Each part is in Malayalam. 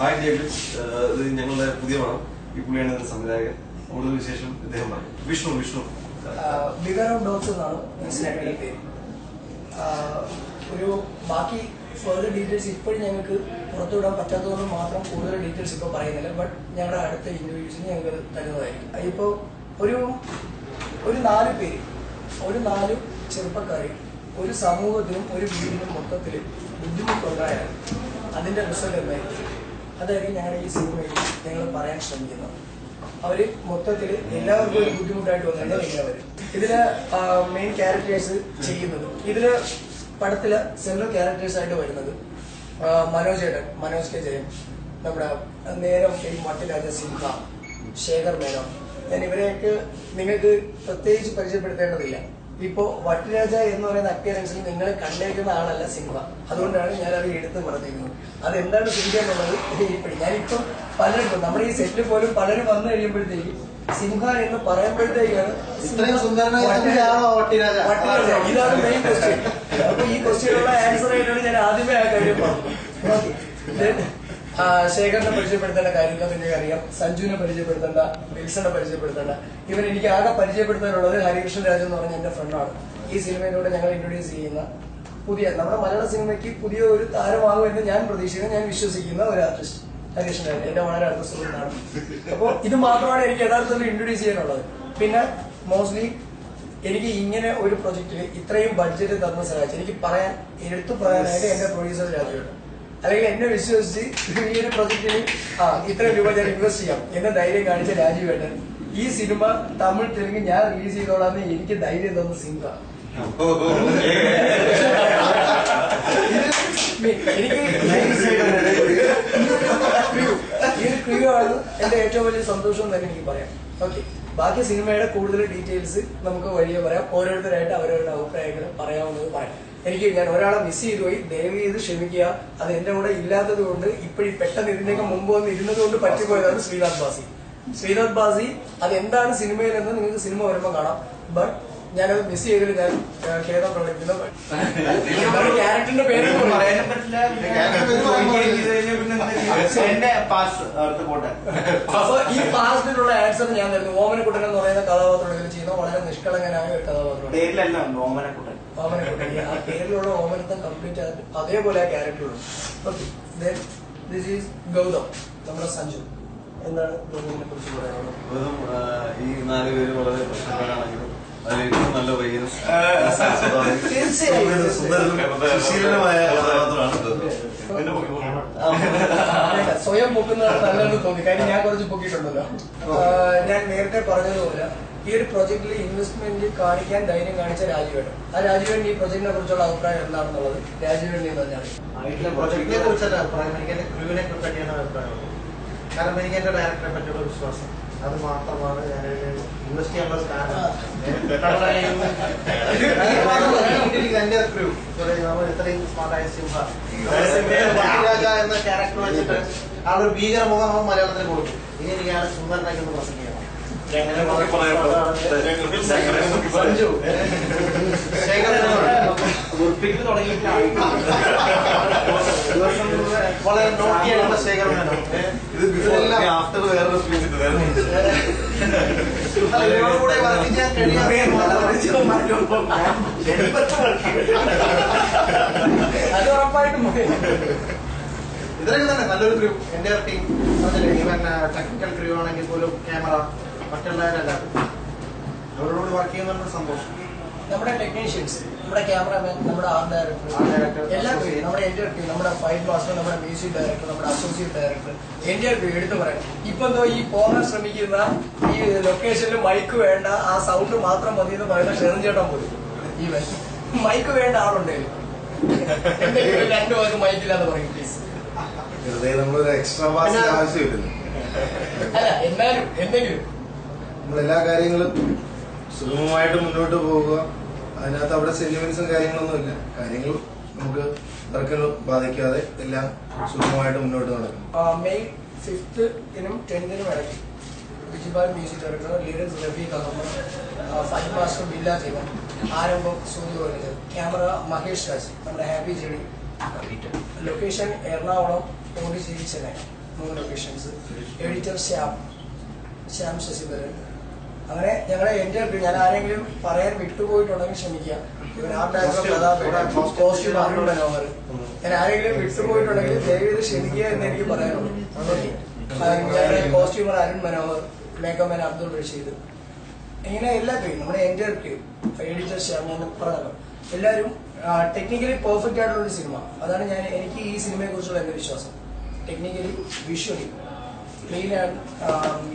ഹായ് ഡേവിഡ്, ഇത് ഞങ്ങളുടെ പുതിയ പടം. ഈ പുള്ളിയാണ് സംവിധായകൻ. കൂടുതൽ വിശേഷം ഇദ്ദേഹം പറയും. വിഷ്ണു ബിഗർ ഓഫ് ഡോഗ്സ് എന്നാണ് ഈ സിനിമയുടെ പേര്. ഒരു ബാക്കി ഫർദർ ഡീറ്റെയിൽസ് ഇപ്പോഴും ഞങ്ങൾക്ക് പുറത്തുവിടാൻ പറ്റാത്തതുകൊണ്ട് മാത്രം കൂടുതൽ ഡീറ്റെയിൽസ് ഇപ്പോൾ പറയുന്നില്ല. ബട്ട് ഞങ്ങളുടെ അടുത്ത ഇന്റർവ്യൂസിന് ഞങ്ങൾക്ക് തരുന്നതായിരിക്കും. ഇപ്പോൾ ഒരു 4 പേര്, ഒരു 4 ചെറുപ്പക്കാർ ഒരു സമൂഹത്തിനും ഒരു വീടിനും മൊത്തത്തിൽ ബുദ്ധിമുട്ടുണ്ടായാൽ അതിൻ്റെ റിസൾട്ട് എന്തായിരിക്കും? അതായിരിക്കും ഞങ്ങളുടെ ഈ സിനിമയിൽ ഞങ്ങൾ പറയാൻ ശ്രമിക്കുന്നത്. അവർ മൊത്തത്തിൽ എല്ലാവർക്കും ഒരു ബുദ്ധിമുട്ടായിട്ട് വന്നിട്ട് ഇങ്ങനെ വരും. ഇതില് മെയിൻ ക്യാരക്ടേഴ്സ് ചെയ്യുന്നത്, ഇതില് പടത്തില് സെൻട്രൽ ക്യാരക്ടേഴ്സ് ആയിട്ട് വരുന്നത് മനോജ് കെ ജയൻ, നമ്മുടെ നേരം മട്ടിരാജ സിംഹ, ശേഖർ മേനോൻ. ഞാൻ ഇവരെയൊക്കെ നിങ്ങൾക്ക് പ്രത്യേകിച്ച് പരിചയപ്പെടുത്തേണ്ടതില്ല. ഇപ്പോ വട്ടിരാജ എന്ന് പറയുന്ന അപ്പിയറൻസിൽ നിങ്ങൾ കണ്ടേക്കുന്ന ആളല്ല സിംഹ. അതുകൊണ്ടാണ് ഞാൻ അത് എടുത്ത് പറഞ്ഞിരിക്കുന്നത്. അതെന്താണ് സിംഹ എന്നുള്ളത് ഇപ്പോഴും ഞാനിപ്പം പലരും നമ്മുടെ ഈ സെറ്റിൽ പോലും പലരും വന്നു കഴിയുമ്പോഴത്തേക്ക് സിംഹ എന്ന് പറയുമ്പോഴത്തേക്കാണ് ഇതാണ് മെയിൻ ക്വസ്റ്റ്യൻ. അപ്പൊ ഈ ക്വസ്റ്റ്യനുള്ള ആൻസർ ആയിട്ടാണ് ഞാൻ ആദ്യമേ ആ കാര്യം പറഞ്ഞത്. ശേഖരനെ പരിചയപ്പെടുത്തേണ്ട കാര്യങ്ങൾ നിങ്ങൾക്ക് അറിയാം. സഞ്ജുവിനെ പരിചയപ്പെടുത്തേണ്ട, വിൽസനെ പരിചയപ്പെടുത്തേണ്ട. ഇവൻ എനിക്ക് ആകെ പരിചയപ്പെടുത്താനുള്ളത് ഹരികൃഷ്ണൻ രാജു എന്ന് പറഞ്ഞ എന്റെ ഫ്രണ്ടാണ്. ഈ സിനിമയിലൂടെ ഞങ്ങൾ ഇൻട്രൊഡ്യൂസ് ചെയ്യുന്ന പുതിയ നമ്മുടെ മലയാള സിനിമയ്ക്ക് പുതിയ ഒരു താരമാകുമെന്ന് ഞാൻ പ്രതീക്ഷിക്കുന്ന, ഞാൻ വിശ്വസിക്കുന്ന ഒരു ആർട്ടിസ്റ്റ് ഹരികൃഷ്ണൻ രാജു എന്റെ വളരെ അടുത്ത സുഹൃത്താണ്. അപ്പോൾ ഇത് മാത്രമാണ് എനിക്ക് യഥാർത്ഥത്തിൽ ഇൻട്രൊഡ്യൂസ് ചെയ്യാനുള്ളത്. പിന്നെ മോസ്റ്റ്ലി എനിക്ക് ഇങ്ങനെ ഒരു പ്രൊജക്റ്റിൽ ഇത്രയും ബഡ്ജറ്റ് തന്ന സഹായിച്ചു എനിക്ക് എടുത്തു പറയാനായിട്ട് എന്റെ പ്രൊഡ്യൂസർ രാജുവേട്ടൻ. അല്ലെങ്കിൽ എന്നെ വിശ്വസിച്ച് ഈ ഒരു പ്രൊജക്റ്റിന് ഇത്രയും രൂപ ഞാൻ ഇൻവെസ്റ്റ് ചെയ്യാം എന്നെ ധൈര്യം കാണിച്ച രാജീവേട്ടൻ. ഈ സിനിമ തമിഴ് തെലുങ്ക് ഞാൻ റിലീസ് ചെയ്തോളാന്ന് എനിക്ക് ധൈര്യം തന്ന സിംഹ. എനിക്ക് ഈ ഒരു ക്രിയൂ ആണ് എന്റെ ഏറ്റവും വലിയ സന്തോഷം തന്നെ എനിക്ക് പറയാം. ഓക്കെ, ബാക്കി സിനിമയുടെ കൂടുതൽ ഡീറ്റെയിൽസ് നമുക്ക് വഴിയെ പറയാം. ഓരോരുത്തരായിട്ട് അവരവരുടെ അഭിപ്രായങ്ങൾ പറയാവുന്നത് പറയാം. ഞാൻ ഒരാളെ മിസ് ചെയ്തു പോയി, ദയവ് ചെയ്ത് ക്ഷമിക്കുക. അത് എന്റെ കൂടെ ഇല്ലാത്തത് കൊണ്ട് ഇപ്പോഴും പെട്ടെന്ന് ഇതിന്റെയൊക്കെ മുമ്പ് വന്ന് ഇരുന്നത് കൊണ്ട് പറ്റിപ്പോയതാണ് ശ്രീനാഥ് ബാസി. അതെന്താണ് സിനിമയിലെന്ന് നിങ്ങൾക്ക് സിനിമ വരുമ്പോൾ കാണാം. ബട്ട് ഞാനത് മിസ് ചെയ്തതിൽ ഞാൻ ഖേദം പ്രകടിപ്പിക്കുന്നു. ക്യാരക്ടറിന്റെ പേര് പറയാനും പറ്റില്ല. അപ്പൊ ഈ പാസ്റ്റിലുള്ള ആൻസർ ഞാൻ തരുന്നു. ഓമനക്കുട്ടൻ എന്ന് പറയുന്ന കഥാപാത്രത്തിൽ ചെയ്യുന്ന വളരെ നിഷ്കളങ്കനായ ഒരു കഥാപാത്രമാണ് ഓമനക്കുട്ടൻ. ആ പേരിലുള്ള ഓമനത്തം കംപ്ലീറ്റ് ആയിട്ട് അതേപോലെ ആ ക്യാരക്ടറുള്ളൂ. ഓക്കെ, ദിസ് ഈസ് ഗൗതം, നമ്മുടെ സഞ്ജു. എന്താണ് ഗൗതമിനെ കുറിച്ച് പറയാനുള്ളത്? ഈ 4 പേര് വളരെ പ്രശ്നക്കാരാണെങ്കിലും നല്ല പയ്യനും സുശീലനുമായ കഥാപാത്രമാണ്. സ്വയം പൊക്കുന്നതാണ് നല്ലതെന്ന് തോന്നി. കാര്യം ഞാൻ കുറച്ച് പൊക്കിയിട്ടുണ്ടല്ലോ. ഞാൻ നേരത്തെ പറഞ്ഞതുപോലെ ഈ ഒരു പ്രൊജക്റ്റിൽ ഇൻവെസ്റ്റ്മെന്റ് കാണിക്കാൻ ധൈര്യം കാണിച്ച രാജീവേട്ടൻ. ആ രാജീവേട്ടൻ ഈ പ്രൊജക്ടിനെ കുറിച്ചുള്ള അഭിപ്രായം എന്താണെന്നുള്ളത് രാജീവേട്ടൻ തന്നെയാണ്. പ്രൊജക്ടിനെ കുറിച്ചല്ല അഭിപ്രായം, എനിക്ക് എന്റെ ക്രൂവിനെ പറ്റിയാണ് അഭിപ്രായം. കാരണം എനിക്ക് എന്റെ ഡയറക്ടറെ പറ്റിയുള്ള വിശ്വാസം, അത് മാത്രമാണ് ഞാൻ ഇൻവെസ്റ്റ് ചെയ്യാനുള്ള കാരണം. എന്റെ ക്രൂ നമ്മൾ ഇത്രയും സ്മാർട്ടായ സിംഹ രാജ എന്ന ക്യാരക്ടർ വെച്ചിട്ട് ആളൊരു ഭീകര മുഖം നമ്മൾ മലയാളത്തിൽ കൊടുക്കും. ഇനി എനിക്ക് ആളെ സുന്ദരനാക്കി ഒന്ന് പ്രസന്റ് ചെയ്യണം. സഞ്ജു വളരെ നോക്കിയായിട്ടുള്ള ശേഖരനാണ്. കൂടെ വർദ്ധിക്കാൻ അത് ഉറപ്പായിട്ടും ഇതൊക്കെ തന്നെ നല്ലൊരു ക്രൂ. എന്റെ ടീം ഈവൻ ടെക്നിക്കൽ ക്രൂ ആണെങ്കിൽ പോലും ക്യാമറ മറ്റുള്ളവരല്ല അവരോട് വർക്ക് ചെയ്യുന്ന സന്തോഷം. നമ്മുടെ ടെക്നീഷ്യൻസ്, നമ്മുടെ ക്യാമറാമാൻ, നമ്മുടെ ആർട്ട് ഡയറക്ടർ, എല്ലാ പേരും നമ്മുടെ എൻ്റെ ടീം, നമ്മുടെ ഫൈറ്റ് മാസ്റ്റർ, നമ്മുടെ മ്യൂസിക് ഡയറക്ടർ, നമ്മുടെ അസോസിയേറ്റ് ഡയറക്ടർ, എൻ്റെ പേര് എടുത്തു പറയാം. ഇപ്പൊ എന്തോ ഈ പോകാൻ ശ്രമിക്കുന്ന ഈ ലൊക്കേഷനിൽ മൈക്ക് വേണ്ട, ആ സൗണ്ട് മാത്രം മതി എന്ന് പറയുന്ന ഷെറിൻ ചേട്ടൻ പോലും ഈവൻ മൈക്ക് വേണ്ട ആളുണ്ടെങ്കിലും എന്തെങ്കിലും 2 പേർക്ക് മൈക്കില്ലാന്ന് പറയും പ്ലീസ്. അല്ല എന്നാലും എന്തെങ്കിലും നമ്മളെല്ലാ കാര്യങ്ങളും സുഗമമായിട്ട് മുന്നോട്ട് പോവുക. അതിനകത്ത് അവിടെ സെന്റിമെന്റ്സും കാര്യങ്ങളൊന്നുമില്ല. കാര്യങ്ങൾ നമുക്ക് വർക്കിന് ബാധിക്കാതെ എല്ലാം സുഗമമായിട്ട് മുന്നോട്ട് നടക്കും. മെയ് 5th-നും 10th-നും ഇടയ്ക്ക് Bijibal music director, leaders Rafeeq Ahmed, fight master Billa Jeevan, ആരംഭം സൂര്യ, ക്യാമറ മഹേഷ് രാജ്, നമ്മുടെ happy JD, location Ernakulam, Pondicherry, Chennai. 3 locations. Editor Shyam Sasidharan. അങ്ങനെ ഞങ്ങളുടെ എൻ്റെ ഞാൻ ആരെങ്കിലും പറയാൻ വിട്ടുപോയിട്ടുണ്ടെങ്കിൽ ക്ഷമിക്കുക. ഇവൻ art director costume Arun Manohar. ഞാൻ ആരെങ്കിലും വിട്ടുപോയിട്ടുണ്ടെങ്കിൽ ദയവേത് ക്ഷമിക്കുക എന്ന് എനിക്ക് പറയാനുള്ളൂ. ഞങ്ങളുടെ costumer Arun Manohar, makeup man Abdul Rasheed, ഇങ്ങനെ എല്ലാ പേരും നമ്മുടെ എൻ്റെ ടീം, എഡിറ്റർ ശ്യാം, ഞാൻ പറഞ്ഞല്ലോ, എല്ലാവരും ടെക്നിക്കലി പെർഫെക്റ്റ് ആയിട്ടുള്ള ഒരു സിനിമ. അതാണ് എനിക്ക് ഈ സിനിമയെ കുറിച്ചുള്ള എൻ്റെ വിശ്വാസം. Technically visually clean and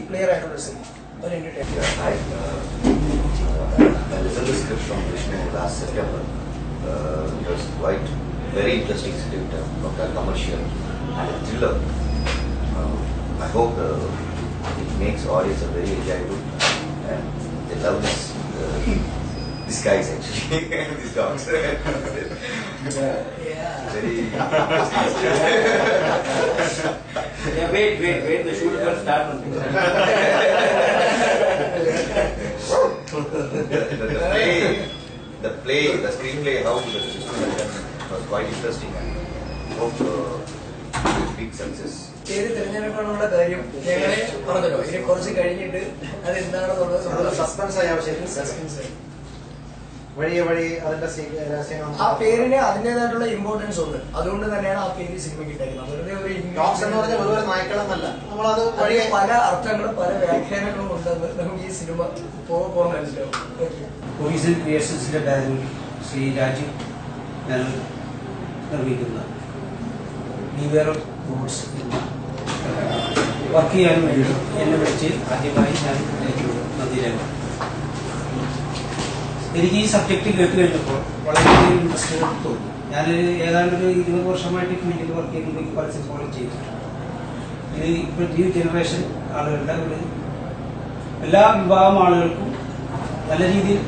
clear ആയിട്ടുള്ള സിനിമ. ഒരു entertainment. I listened to the script from Vishnu last September. It was quite very interesting script of a commercial and a thriller. I hope it makes audience a very enjoyable and they love these guys actually, these dogs. Very interesting script. Yeah, wait, the shoot will start. The screenplay, how the system was done was quite interesting and hope big success. പേര് തിരഞ്ഞെടുക്കാനുള്ള കാര്യം ഞങ്ങളെ പറഞ്ഞല്ലോ. ഇനി കുറച്ച് കഴിഞ്ഞിട്ട് അതെന്താണെന്നുള്ളത് സസ്പെൻസ് ആയി ആവശ്യം. സസ്പെൻസ്. വഴിയെ വഴി അതിന്റെ രഹസ്യങ്ങൾ. ആ പേരിന് അതിൻ്റെതായിട്ടുള്ള ഇമ്പോർട്ടൻസ് ഉണ്ട്. അതുകൊണ്ട് തന്നെയാണ് ആ പേര് സിനിമയ്ക്ക് ഇട്ടേക്കുന്നത്. വെറുതെ ഒരു ഡോഗ്സ് എന്ന് പറഞ്ഞാൽ വെറുതെ നായ്ക്കളെന്നല്ല, നമ്മളത് വഴിയെ പല അർത്ഥങ്ങളും പല വ്യാഖ്യാനങ്ങളും ഉണ്ടെന്ന് നമുക്ക് ഈ സിനിമ പോകുമ്പോൾ മനസ്സിലാവും. ഒറിജിനൽ ക്രിയേഷൻസിന്റെ ബാനറിൽ ശ്രീ രാജീവ് ഞാൻ നിർമ്മിക്കുന്ന ബിവേർ ഓഫ് ഗോഡ്സ് വർക്ക് ചെയ്യാൻ വേണ്ടി എന്നെ വിളിച്ച് ആദ്യമായി ഞാൻ നന്ദി രേഖ. എനിക്ക് ഈ സബ്ജക്റ്റ് കേട്ട് കഴിഞ്ഞപ്പോൾ വളരെയധികം ഇൻട്രസ്റ്റ് തോന്നി. ഞാൻ ഏതാണ്ട് ഒരു 20 വർഷമായിട്ട് ഫീൽഡിൽ വർക്ക് ചെയ്യുമ്പോൾ പല സിനിമകളും ചെയ്തിട്ടുണ്ട്. ഇത് ഇപ്പോൾ ന്യൂ ജനറേഷൻ ആളുകളുടെ ഒരു എല്ലാ വിഭാഗം ആളുകൾക്കും നല്ല രീതിയിൽ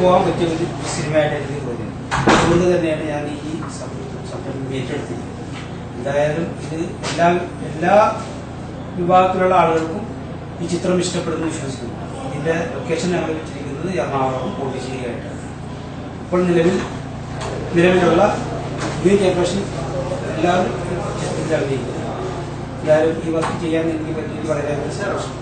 പോകാൻ പറ്റിയ ഒരു സിനിമയായിട്ട് എനിക്ക് തോന്നിയത്. അതുകൊണ്ട് തന്നെയാണ് ഞാൻ ഈ സബ്ജക്ട് ഏറ്റെടുത്തിരിക്കുന്നത്. എന്തായാലും ഇത് എല്ലാ വിഭാഗത്തിലുള്ള ആളുകൾക്കും ഈ ചിത്രം ഇഷ്ടപ്പെടുന്നു വിശ്വസിക്കുന്നു. ഇതിന്റെ ലൊക്കേഷൻ ഞങ്ങൾ വെച്ചിരിക്കുന്നത് എറണാകുളം പോണ്ടിശ്ശേരിയായിട്ടാണ്. ഇപ്പോൾ നിലവിലുള്ള ന്യൂ ജനറേഷൻ എല്ലാവരും ചിത്രത്തിൽ അഭിനയിക്കുന്നു. എല്ലാവരും ഈ വർക്ക് ചെയ്യാൻ എനിക്ക് പറ്റിയിട്ട് വളരെയധികം സന്തോഷം.